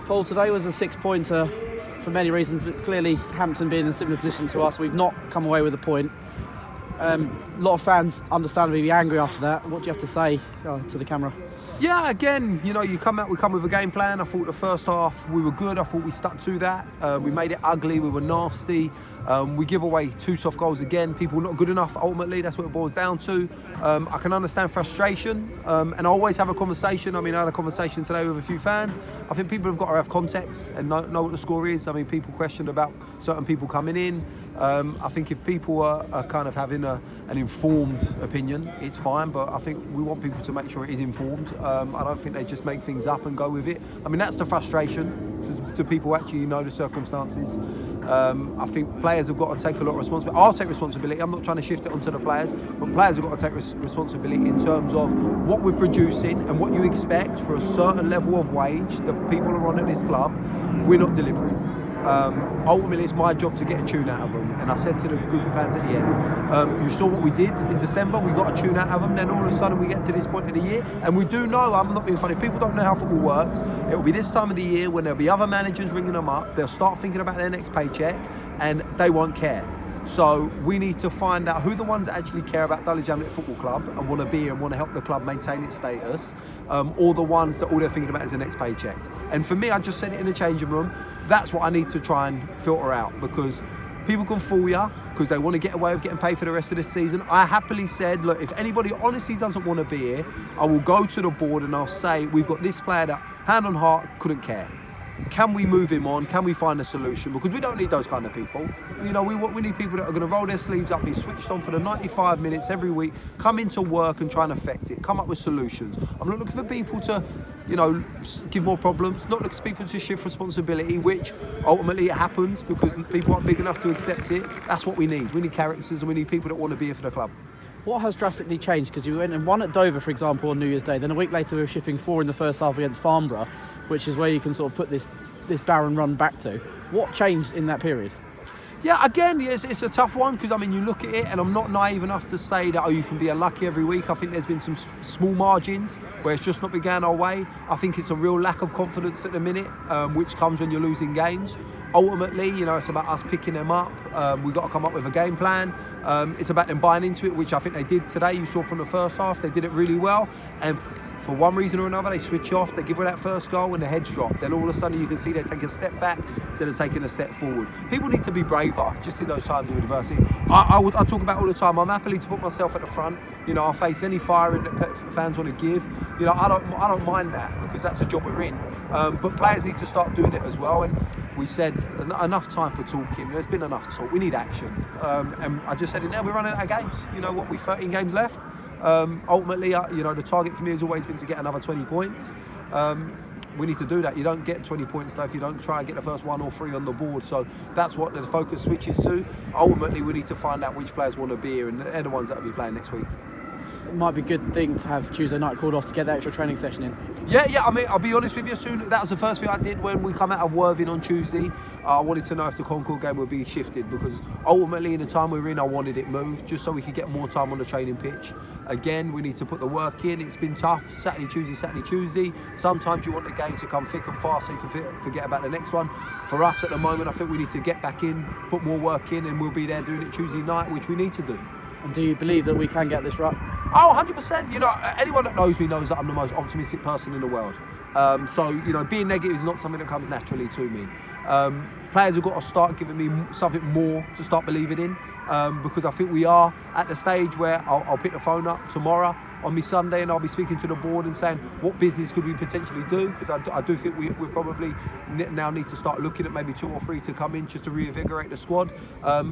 Paul, today was a 6-pointer for many reasons, but clearly Hampton being in a similar position to us, we've not come away with a point. A lot of fans understandably be angry after that. What do you have to say to the camera? Yeah, again, you know, we come with a game plan. I thought the first half we were good. I thought we stuck to that. We made it ugly. We were nasty. We give away 2 soft goals again. People not good enough. Ultimately, that's what it boils down to. I can understand frustration, and I always have a conversation. I mean, I had a conversation today with a few fans. I think people have got to have context and know what the score is. I mean, people questioned about certain people coming in. I think if people are kind of having an informed opinion, it's fine, but I think we want people to make sure it is informed. I don't think they just make things up and go with it. I mean, that's the frustration to people actually know the circumstances. I think players have got to take a lot of responsibility. I'll take responsibility. I'm not trying to shift it onto the players, but players have got to take responsibility in terms of what we're producing and what you expect for a certain level of wage that people are on at this club. We're not delivering. Ultimately, it's my job to get a tune out of them, and I said to the group of fans at the end, you saw what we did in December. We got a tune out of them, then all of a sudden we get to this point of the year, and we do know, I'm not being funny, if people don't know how football works, it will be this time of the year when there'll be other managers ringing them up. They'll start thinking about their next paycheck and they won't care. So we need to find out who the ones that actually care about Dulwich Hamlet Football Club and want to be here and want to help the club maintain its status, or the ones that all they're thinking about is the next paycheck. And for me, I just said it in the changing room, that's what I need to try and filter out, because people can fool you because they want to get away with getting paid for the rest of this season. I happily said, look, if anybody honestly doesn't want to be here, I will go to the board and I'll say, we've got this player that, hand on heart, couldn't care. Can we move him on? Can we find a solution? Because we don't need those kind of people. You know, we need people that are going to roll their sleeves up, be switched on for the 95 minutes every week, come into work and try and affect it, come up with solutions. I'm not looking for people to, you know, give more problems, not looking for people to shift responsibility, which ultimately it happens because people aren't big enough to accept it. That's what we need. We need characters and we need people that want to be here for the club. What has drastically changed? Because you went and won at Dover, for example, on New Year's Day. Then a week later we were shipping 4 in the first half against Farnborough, which is where you can sort of put this barren run back to. What changed in that period? Yeah, again, it's a tough one because, I mean, you look at it and I'm not naive enough to say that, you can be unlucky every week. I think there's been some small margins where it's just not been going our way. I think it's a real lack of confidence at the minute, which comes when you're losing games. Ultimately, you know, it's about us picking them up. We've got to come up with a game plan. It's about them buying into it, which I think they did today. You saw from the first half, they did it really well. And for one reason or another, they switch off, they give her that first goal and the heads drop. Then all of a sudden you can see they take a step back instead of taking a step forward. People need to be braver just in those times of adversity. I talk about all the time, I'm happily to put myself at the front. You know, I'll face any firing that fans want to give. You know, I don't mind that because that's a job we're in. But players need to start doing it as well. And we said enough time for talking. There's been enough talk. We need action. And I just said it now, we're running out of games. You know what, we've 13 games left. Ultimately, you know, the target for me has always been to get another 20 points. We need to do that. You don't get 20 points though if you don't try and get the first 1 or 3 on the board. So that's what the focus switches to. Ultimately, we need to find out which players want to be here, and they're the ones that will be playing next week. It might be a good thing to have Tuesday night called off to get that extra training session in. Yeah, I mean, I'll be honest with you, that was the first thing I did when we come out of Worthing on Tuesday. I wanted to know if the Concord game would be shifted, because ultimately in the time we were in, I wanted it moved just so we could get more time on the training pitch. Again, we need to put the work in. It's been tough, Saturday, Tuesday. Sometimes you want the games to come thick and fast so you can forget about the next one. For us at the moment, I think we need to get back in, put more work in, and we'll be there doing it Tuesday night, which we need to do. And do you believe that we can get this right? Oh, 100%. You know, anyone that knows me knows that I'm the most optimistic person in the world. So, you know, being negative is not something that comes naturally to me. Players have got to start giving me something more to start believing in, because I think we are at the stage where I'll pick the phone up tomorrow on my Sunday and I'll be speaking to the board and saying, what business could we potentially do? Because I do think we probably now need to start looking at maybe 2 or 3 to come in just to reinvigorate the squad.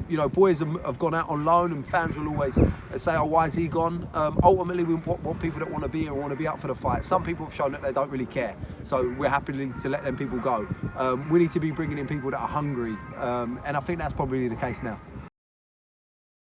You know, boys have gone out on loan and fans will always say, oh, why is he gone? Ultimately, we want people that want to be here and want to be up for the fight. Some people have shown that they don't really care. So we're happy to let them people go. We need to be bringing in people that are hungry. And I think that's probably the case now.